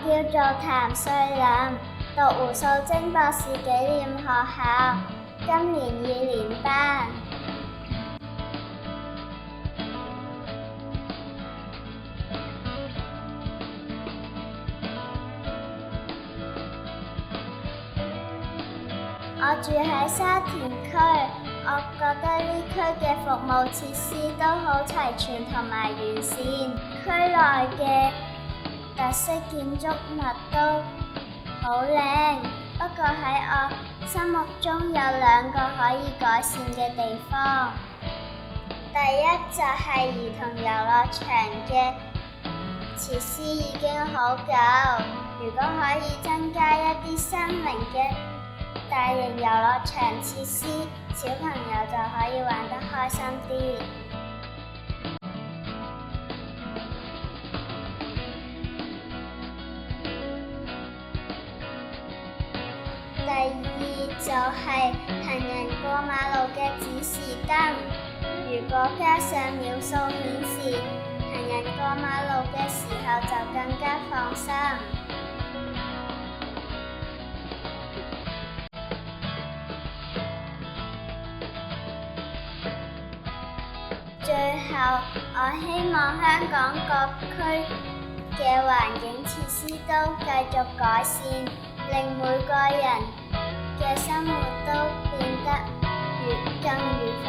叫做譚瑞林，讀胡素貞博士紀念學校，今年2年班。我住喺沙田區，我覺得呢區嘅服務設施都好齊全同埋完善，區內嘅特色建築物都好靚。不過喺我心目中有2個可以改善嘅地方。第一就係兒童遊樂場嘅設施已經好舊，如果可以增加一啲新穎嘅大型遊樂場設施，小朋友就可以玩得開心啲。第二就係行人過馬路嘅指示燈，如果加上秒數顯示，行人過馬路嘅時候就更加放心。最後，我希望香港各區嘅環境設施都繼續改善，令每個人嘅生活都變得更愉快。